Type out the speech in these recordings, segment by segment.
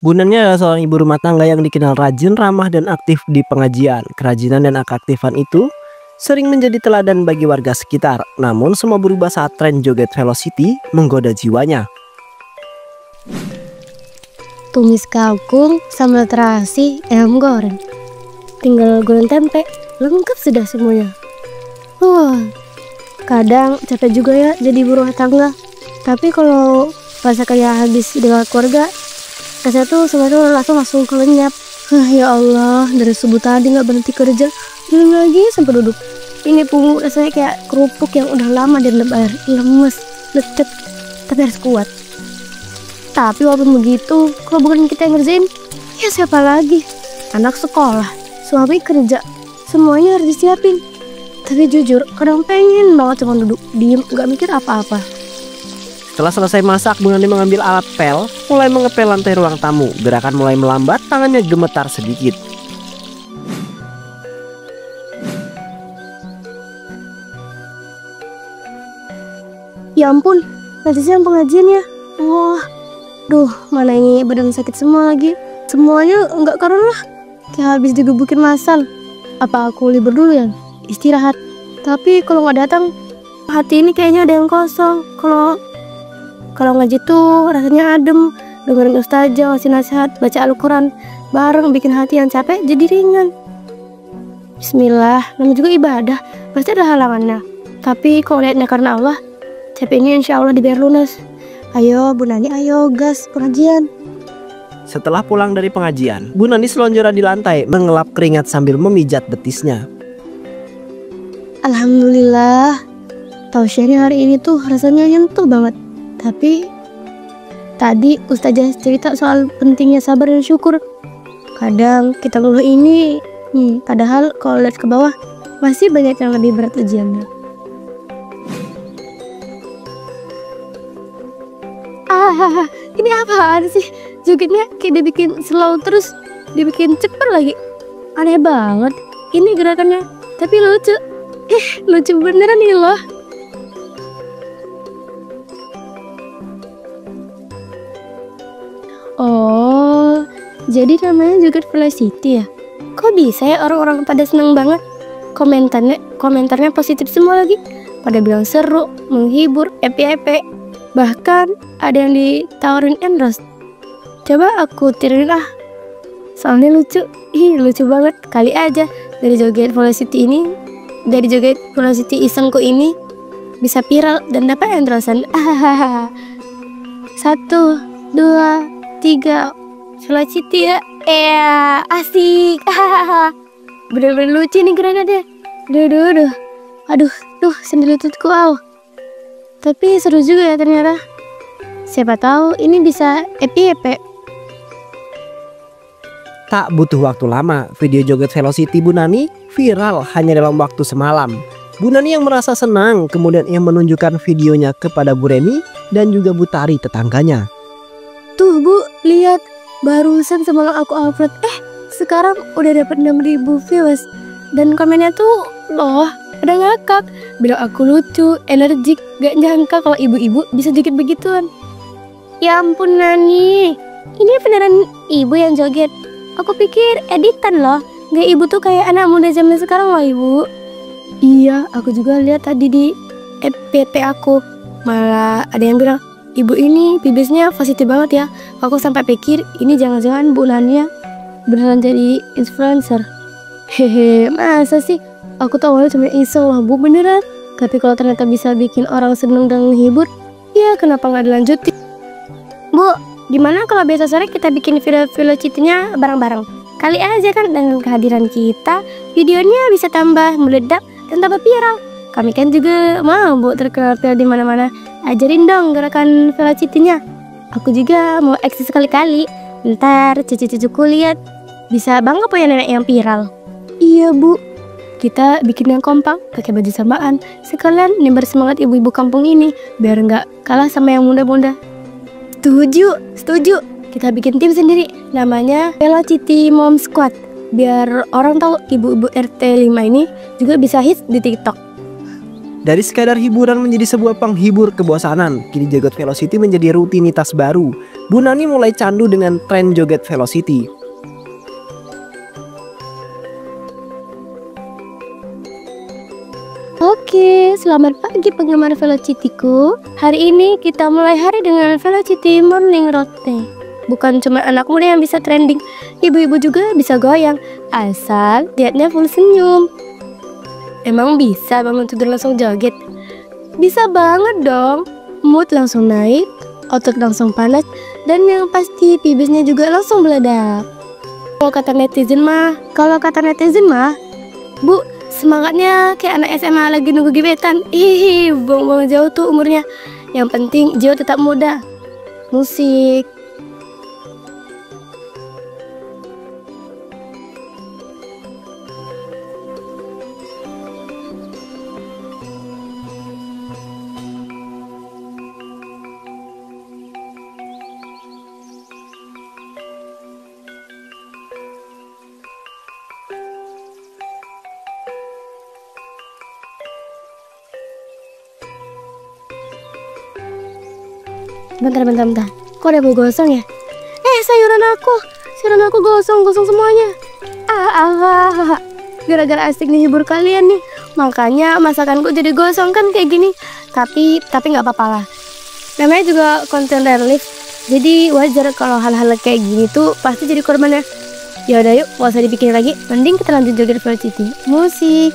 Bunannya adalah seorang ibu rumah tangga yang dikenal rajin, ramah, dan aktif di pengajian. Kerajinan dan keaktifan itu sering menjadi teladan bagi warga sekitar. Namun semua berubah saat tren joget velocity menggoda jiwanya. Tumis kangkung, sambal terasi, ayam goreng. Tinggal goreng tempe, lengkap sudah semuanya. Wah, kadang capek juga ya jadi ibu rumah tangga. Tapi kalau masakannya habis dengan keluarga, rasanya tuh semuanya langsung kelenyap. Ya Allah, dari subuh tadi nggak berhenti kerja, belum lagi sampai duduk. Ini punggung rasanya kayak kerupuk yang udah lama direndam air, lemes, lecet, tapi harus kuat. Tapi walaupun begitu, kalau bukan kita yang ngerjain, ya siapa lagi? Anak sekolah, suami kerja, semuanya harus disiapin. Tapi jujur, kadang pengen banget cuma duduk, diem, gak mikir apa-apa. Setelah selesai masak, Bu Nani mengambil alat pel, mulai mengepel lantai ruang tamu. Gerakan mulai melambat, tangannya gemetar sedikit. Ya ampun, nanti siang pengajiannya. Wah, mana ini badan sakit semua lagi. Semuanya nggak karuan lah, kayak habis digebukin masal. Apa aku libur dulu ya? Istirahat. Tapi kalau nggak datang, hati ini kayaknya ada yang kosong. Kalau ngaji tuh rasanya adem, dengerin ustazah ngasih nasihat, baca Al-Quran bareng bikin hati yang capek jadi ringan. Bismillah, namanya juga ibadah, pasti ada halangannya. Tapi kalau lihatnya karena Allah, capeknya insya Allah dibayar lunas. Ayo Bu Nani, ayo gas pengajian. Setelah pulang dari pengajian, Bu Nani selonjoran di lantai, mengelap keringat sambil memijat betisnya. Alhamdulillah, tausiahnya hari ini tuh rasanya nyentuh banget. Tapi tadi ustazah cerita soal pentingnya sabar dan syukur. Kadang kita ngeluh ini, padahal kalau lihat ke bawah masih banyak yang lebih berat ujiannya. Ini apaan sih? Jogetnya kayak dibikin slow terus dibikin cepet lagi. Aneh banget. Ini gerakannya, tapi lucu. Lucu beneran nih loh. Oh, jadi namanya joget velocity ya? Kok bisa ya orang-orang pada seneng banget? Komentarnya positif semua lagi. Pada bilang seru, menghibur, epi-epi. Bahkan ada yang ditawarin endorse. Coba aku tiruin ah. Soalnya lucu. Lucu banget. Kali aja dari joget velocity isengku ini bisa viral dan dapat endorsean. 1, 2, 3 velocity ya. Asik. Bener-bener lucu nih gerakannya. Aduh, sendi lututku. Tapi seru juga ya ternyata. Siapa tahu ini bisa epi-epi. Tak butuh waktu lama, video joget velocity Bu Nani viral hanya dalam waktu semalam. Bu Nani yang merasa senang, kemudian ia menunjukkan videonya kepada Bu Remi dan juga Bu Tari tetangganya. Tuh Bu, lihat, barusan semalam aku upload, sekarang udah dapat 6.000 views. Dan komennya tuh, loh, udah ngakak, bilang aku lucu, energik, gak nyangka kalau ibu-ibu bisa joget begituan. Ya ampun Nani, ini beneran ibu yang joget. Aku pikir editan loh, gak ibu tuh kayak anak muda zaman sekarang loh ibu. Iya, aku juga lihat tadi di FPT aku, malah ada yang bilang, ibu ini bibisnya positif banget ya. Aku sampai pikir ini jangan-jangan Bu Nani beneran jadi influencer. Masa sih? Aku tahu awalnya cuma iseng loh Bu, beneran. Tapi kalau ternyata bisa bikin orang seneng dan menghibur, ya kenapa nggak dilanjutin? Bu, gimana kalau besok sore kita bikin video velocity-nya bareng-bareng? Kali aja kan dengan kehadiran kita, videonya bisa tambah meledak dan tambah viral. Kami kan juga mau Bu terkenal di mana-mana. Ajarin dong gerakan velocity-nya. Aku juga mau eksis sekali-kali. Ntar cucu-cucuku lihat. Bisa bangga punya nenek yang viral. Iya Bu, kita bikin yang kompak, pakai baju samaan. Sekalian nebar semangat ibu-ibu kampung ini, biar nggak kalah sama yang muda-muda. Setuju. Kita bikin tim sendiri, namanya Velocity Mom Squad. Biar orang tahu ibu-ibu RT 5 ini juga bisa hits di TikTok. Dari sekadar hiburan menjadi sebuah penghibur kebosanan, kini joget velocity menjadi rutinitas baru. Bu Nani mulai candu dengan tren joget Velocity. Oke, selamat pagi penggemar Velocity-ku. Hari ini kita mulai hari dengan Velocity Morning Routine. Bukan cuma anak muda yang bisa trending, ibu-ibu juga bisa goyang, asal lihatnya full senyum. Emang bisa bangun tidur langsung joget? Bisa banget dong. Mood langsung naik, otot langsung panas, dan yang pasti pibisnya juga langsung meledak. Kalau kata netizen mah, Bu, semangatnya kayak anak SMA lagi nunggu gebetan. Ih, buang-buang jauh tuh umurnya. Yang penting jiwa tetap muda. Musik. Bentar. Kok ada bau gosong ya? Sayuran aku gosong semuanya. Gara-gara asik ngehibur kalian nih, makanya masakanku jadi gosong kan kayak gini. Tapi nggak apa-apa lah. Namanya juga konten relief, jadi wajar kalau hal-hal kayak gini tuh pasti jadi korbannya. Ya udah yuk, nggak usah dipikirin lagi. Mending kita lanjut joget Velocity. Musik.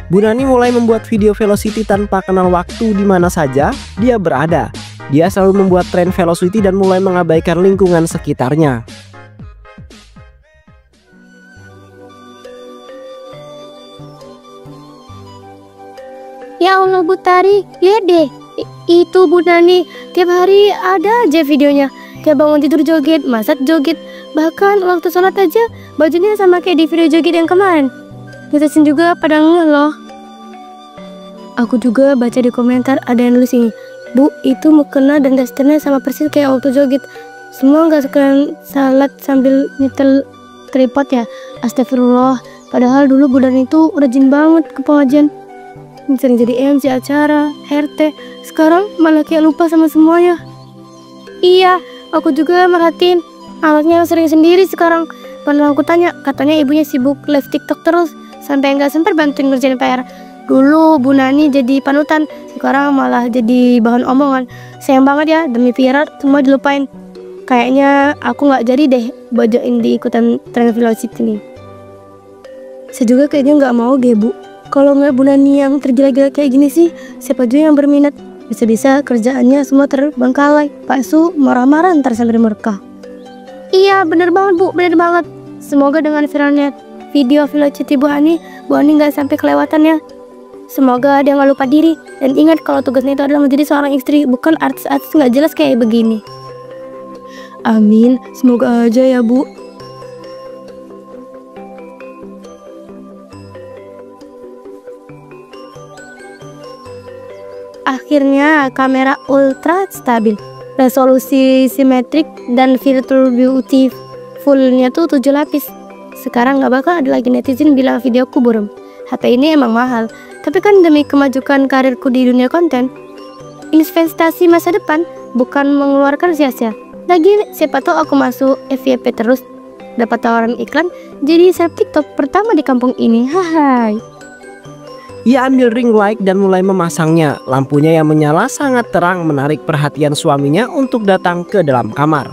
Bu Nani mulai membuat video Velocity tanpa kenal waktu di mana saja dia berada. Dia selalu membuat tren Velocity dan mulai mengabaikan lingkungan sekitarnya. Ya Allah Bu Tari, lihat deh, itu Bu Nani tiap hari ada aja videonya. Kayak bangun tidur joget, masak joget, bahkan waktu sholat aja bajunya sama kayak di video joget yang kemarin. Netizen juga pada ngeh loh. Aku juga baca di komentar ada yang nulis ini, Bu, itu mukena dan dasternya sama persis kayak waktu joget. Semua nggak sekalian salat sambil nyetel tripod ya. Astagfirullah, padahal dulu Bu Nani itu rajin banget ke pengajian, sering jadi MC acara, RT. Sekarang malah kayak lupa sama semuanya. Iya, aku juga merhatiin anaknya sering sendiri sekarang. Pernah aku tanya, katanya ibunya sibuk live TikTok terus, sampai nggak sempat bantuin ngerjain PR. Dulu Bu Nani jadi panutan, sekarang malah jadi bahan omongan. Sayang banget ya, demi viral semua dilupain. Kayaknya aku nggak jadi deh bojoin di ikutan tren Velocity nih. Saya juga kayaknya nggak mau deh Bu. Kalau nggak Bu Nani yang tergila-gila kayak gini sih, siapa juga yang berminat? Bisa-bisa kerjaannya semua terbengkalai. Pak Su marah-marah ntar sambil murka. Iya bener banget Bu, bener banget. Semoga dengan viralnya video Velocity Bu Ani nggak sampai kelewatan ya. Semoga dia nggak lupa diri. Dan ingat kalau tugasnya itu adalah menjadi seorang istri, bukan artis-artis nggak jelas kayak begini. Amin, semoga aja ya Bu. Akhirnya kamera ultra stabil, resolusi simetrik, dan filter beautifulnya tuh 7 lapis. Sekarang nggak bakal ada lagi netizen bilang videoku buram. HP ini emang mahal, tapi kan demi kemajuan karirku di dunia konten, investasi masa depan, bukan mengeluarkan sia-sia. Lagi siapa tahu aku masuk FYP terus, dapat tawaran iklan, jadi seleb TikTok pertama di kampung ini. Hai. Ia ambil ring light dan mulai memasangnya. Lampunya yang menyala sangat terang menarik perhatian suaminya untuk datang ke dalam kamar.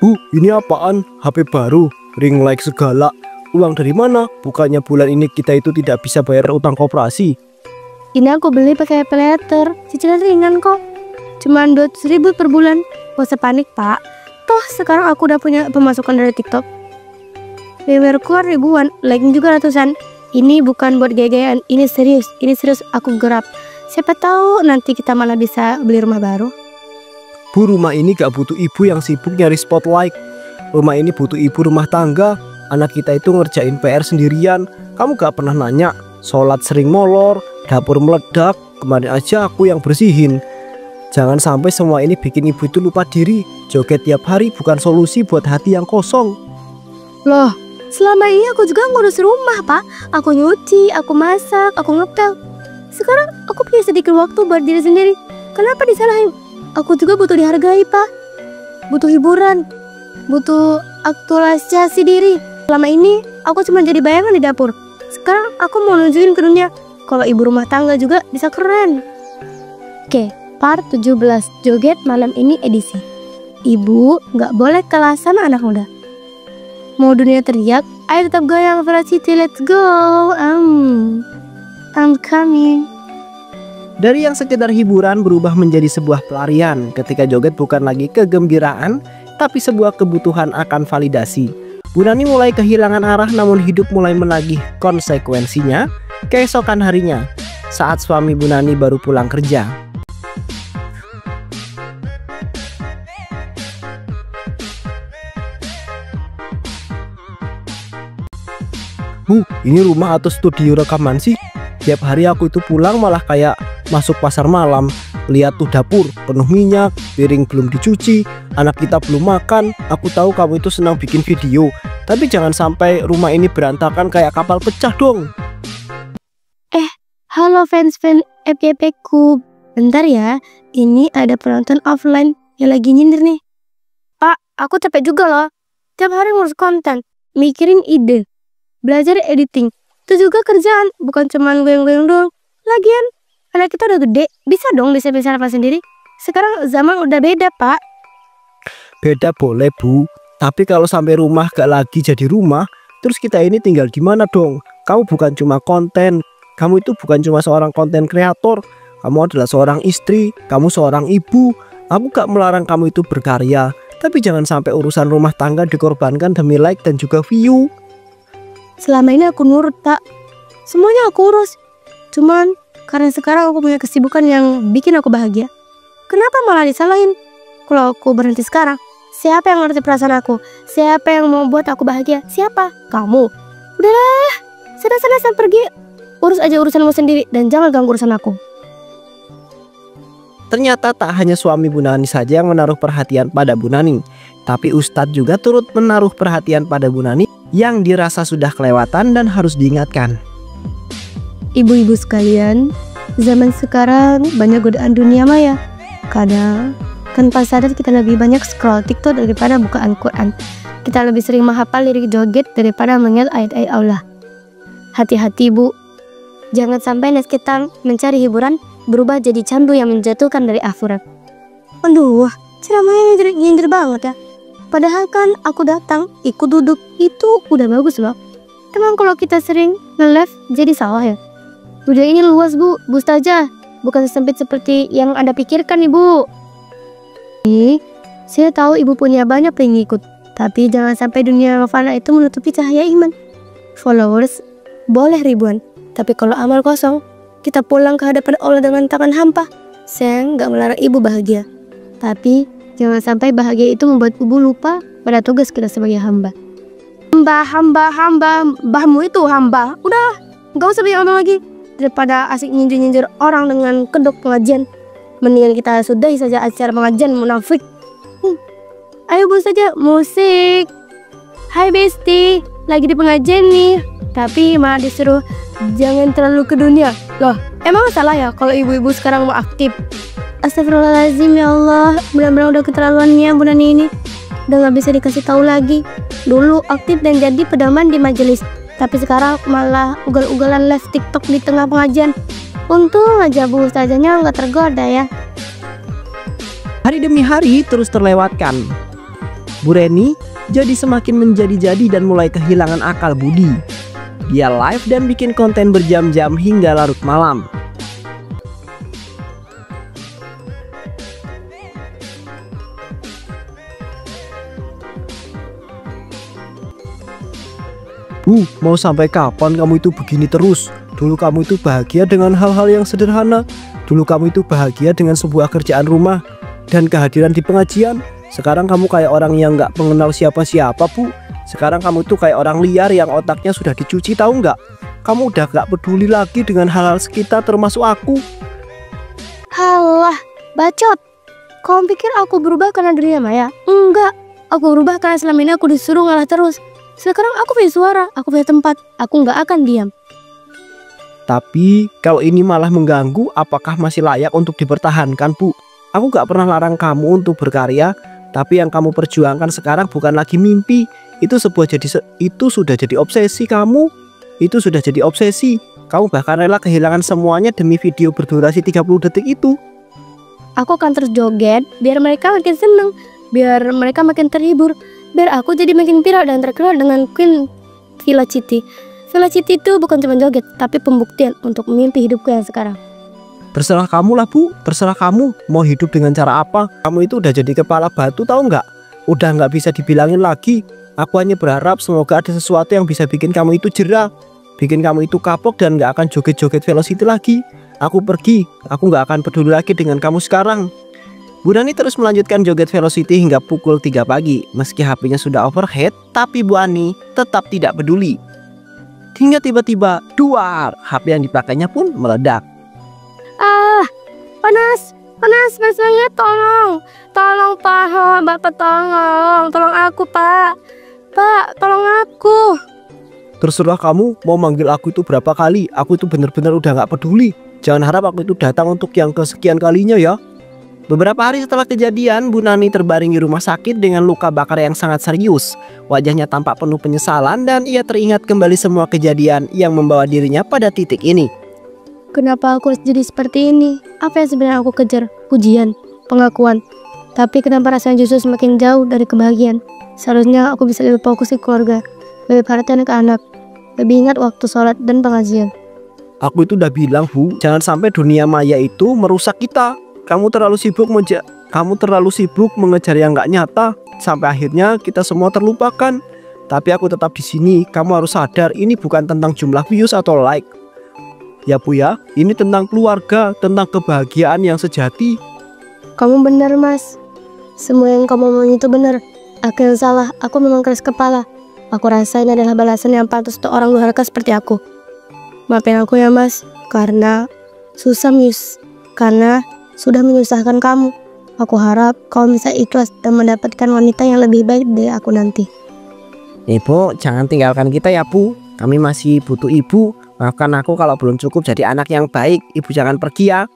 Bu, ini apaan? HP baru? Ring light segala. Uang dari mana? Bukannya bulan ini kita itu tidak bisa bayar utang koperasi. Ini aku beli pakai pay later, cicilan ringan kok. Cuman 200.000 per bulan. Gak usah panik Pak. Toh sekarang aku udah punya pemasukan dari TikTok. Viewer keluar ribuan, like juga ratusan. Ini bukan buat gaya-gayaan, ini serius aku gerap. Siapa tahu nanti kita malah bisa beli rumah baru. Bu, rumah ini gak butuh ibu yang sibuk nyari spotlight. Rumah ini butuh ibu rumah tangga. Anak kita itu ngerjain PR sendirian. Kamu gak pernah nanya. Sholat sering molor, dapur meledak. Kemarin aja aku yang bersihin. Jangan sampai semua ini bikin ibu itu lupa diri. Joget tiap hari bukan solusi buat hati yang kosong. Loh, selama ini aku juga ngurus rumah, Pak. Aku nyuci, aku masak, aku ngepel. Sekarang aku punya sedikit waktu buat diri sendiri. Kenapa disalahin? Aku juga butuh dihargai, Pak. Butuh hiburan, butuh aktualisasi diri. Selama ini aku cuma jadi bayangan di dapur. Sekarang aku mau nunjukin ke dunia kalau ibu rumah tangga juga bisa keren. Oke, part 17 joget malam ini edisi. Ibu gak boleh kalah sama anak muda. Mau dunia teriak, ayo tetap goyang Velocity, let's go. I'm coming. Dari yang sekedar hiburan berubah menjadi sebuah pelarian ketika joget bukan lagi kegembiraan, tapi sebuah kebutuhan akan validasi. Bu Nani mulai kehilangan arah namun hidup mulai menagih konsekuensinya keesokan harinya saat suami Bu Nani baru pulang kerja. Bu, ini rumah atau studio rekaman sih? Tiap hari aku itu pulang malah kayak masuk pasar malam. Lihat tuh dapur penuh minyak, piring belum dicuci, anak kita belum makan. Aku tahu kamu itu senang bikin video, tapi jangan sampai rumah ini berantakan kayak kapal pecah dong. Halo fans FYP ku. Bentar ya, ini ada penonton offline yang lagi nyindir nih. Pak, aku capek juga loh. Tiap hari ngurus konten, mikirin ide, belajar editing. Itu juga kerjaan, bukan cuma goyang-goyang doang. Lagian, anak kita udah gede, bisa dong bisa apa sendiri. Sekarang zaman udah beda, Pak. Beda boleh Bu, tapi kalau sampai rumah gak lagi jadi rumah, terus kita ini tinggal di mana dong? Kamu bukan cuma konten, kamu itu bukan cuma seorang konten kreator. Kamu adalah seorang istri, kamu seorang ibu. Aku gak melarang kamu itu berkarya, tapi jangan sampai urusan rumah tangga dikorbankan demi like dan juga view. Selama ini aku nurut, Pak. Semuanya aku urus. Cuman karena sekarang aku punya kesibukan yang bikin aku bahagia. Kenapa malah disalahin? Kalau aku berhenti sekarang, siapa yang ngerti perasaan aku? Siapa yang mau buat aku bahagia? Siapa? Kamu. Udahlah, sana pergi. Urus aja urusanmu sendiri dan jangan ganggu urusan aku. Ternyata tak hanya suami Bu Nani saja yang menaruh perhatian pada Bu Nani, tapi Ustadz juga turut menaruh perhatian pada Bu Nani yang dirasa sudah kelewatan dan harus diingatkan. Ibu-ibu sekalian, zaman sekarang banyak godaan dunia maya. Kadang tanpa sadar kita lebih banyak scroll TikTok daripada buka Al-Quran. Kita lebih sering menghafal lirik joget daripada mengingat ayat-ayat Allah. Hati-hati Bu, jangan sampai nes kita mencari hiburan berubah jadi candu yang menjatuhkan dari akhirat. Aduh, ceramahnya nyindir banget ya. Padahal kan aku datang, ikut duduk, itu udah bagus loh. Emang kalau kita sering nge-live jadi salah ya? Dunia ini luas Bu, Ustazah. Bukan sempit seperti yang Anda pikirkan Ibu. Saya tahu Ibu punya banyak pengikut, tapi jangan sampai dunia fana itu menutupi cahaya iman. Followers boleh ribuan, tapi kalau amal kosong, kita pulang ke hadapan Allah dengan tangan hampa. Saya nggak melarang Ibu bahagia, tapi jangan sampai bahagia itu membuat Ibu lupa pada tugas kita sebagai hamba. Hamba, mbahmu itu hamba. Udah, nggak usah banyak ngomong lagi. Daripada asik nyindir-nyindir orang dengan kedok pengajian, mendingan kita sudahi saja acara pengajian munafik. Ayo Bu saja musik. Hai Besti, lagi di pengajian nih, tapi malah disuruh jangan terlalu ke dunia. Loh, emang salah ya kalau ibu-ibu sekarang mau aktif? Astagfirullahaladzim ya Allah, benar-benar udah keterlaluannya Bu Nani ini. Udah gak bisa dikasih tahu lagi. Dulu aktif dan jadi pedoman di majelis, tapi sekarang malah ugal-ugalan live TikTok di tengah pengajian. Untung aja Bu Ustazahnya gak tergoda ya. Hari demi hari terus terlewatkan. Bu Reni jadi semakin menjadi-jadi dan mulai kehilangan akal budi. Dia live dan bikin konten berjam-jam hingga larut malam. Bu, mau sampai kapan kamu itu begini terus? Dulu kamu itu bahagia dengan hal-hal yang sederhana. Dulu kamu itu bahagia dengan sebuah kerjaan rumah dan kehadiran di pengajian. Sekarang kamu kayak orang yang nggak mengenal siapa-siapa, Bu. Sekarang kamu itu kayak orang liar yang otaknya sudah dicuci, tahu nggak? Kamu udah nggak peduli lagi dengan hal-hal sekitar termasuk aku. Halah, bacot. Kau pikir aku berubah karena dirinya Maya? Enggak. Aku berubah karena selama ini aku disuruh ngalah terus. Sekarang aku punya suara, aku punya tempat. Aku nggak akan diam. Tapi kalau ini malah mengganggu, apakah masih layak untuk dipertahankan, Bu? Aku gak pernah larang kamu untuk berkarya, tapi yang kamu perjuangkan sekarang bukan lagi mimpi. Itu sudah jadi obsesi kamu. Itu sudah jadi obsesi. Kamu bahkan rela kehilangan semuanya demi video berdurasi 30 detik itu. Aku akan terus joget biar mereka makin seneng, biar mereka makin terhibur, biar aku jadi makin viral dan terkenal dengan Queen Villa City. Villa City itu bukan cuma joget, tapi pembuktian untuk mimpi hidupku yang sekarang. Terserah kamu lah, Bu. Terserah kamu mau hidup dengan cara apa. Kamu itu udah jadi kepala batu, tahu nggak? Udah nggak bisa dibilangin lagi. Aku hanya berharap semoga ada sesuatu yang bisa bikin kamu itu jerah, bikin kamu itu kapok dan nggak akan joget-joget Velocity lagi. Aku pergi. Aku nggak akan peduli lagi dengan kamu sekarang. Bu Ani terus melanjutkan joget Velocity hingga pukul 3 pagi. Meski HP-nya sudah overheat, tapi Bu Ani tetap tidak peduli. Hingga tiba-tiba, duar, HP yang dipakainya pun meledak. Ah, panas banget, tolong Pak, Bapak tolong aku Pak, tolong aku. Terserah kamu mau manggil aku itu berapa kali, aku itu bener-bener udah gak peduli. Jangan harap aku itu datang untuk yang kesekian kalinya ya. Beberapa hari setelah kejadian, Bu Nani terbaring di rumah sakit dengan luka bakar yang sangat serius. Wajahnya tampak penuh penyesalan dan ia teringat kembali semua kejadian yang membawa dirinya pada titik ini. Kenapa aku harus jadi seperti ini? Apa yang sebenarnya aku kejar? Pujian, pengakuan. Tapi kenapa rasanya justru semakin jauh dari kebahagiaan? Seharusnya aku bisa lebih fokus ke keluarga, lebih perhatian ke anak, lebih ingat waktu sholat dan pengajian. Aku itu udah bilang, Bu, jangan sampai dunia maya itu merusak kita. Kamu terlalu sibuk mengejar yang nggak nyata sampai akhirnya kita semua terlupakan. Tapi aku tetap di sini. Kamu harus sadar ini bukan tentang jumlah views atau like. Ya Bu ya, ini tentang keluarga, tentang kebahagiaan yang sejati. Kamu benar Mas. Semua yang kamu omongin itu benar. Aku yang salah, aku memang keras kepala. Aku rasa ini adalah balasan yang pantas untuk orang durhaka seperti aku. Maafin aku ya Mas, karena karena sudah menyusahkan kamu. Aku harap kau bisa ikhlas dan mendapatkan wanita yang lebih baik dari aku nanti. Ibu, jangan tinggalkan kita ya Bu. Kami masih butuh ibu. Maafkan aku kalau belum cukup jadi anak yang baik. Ibu jangan pergi ya.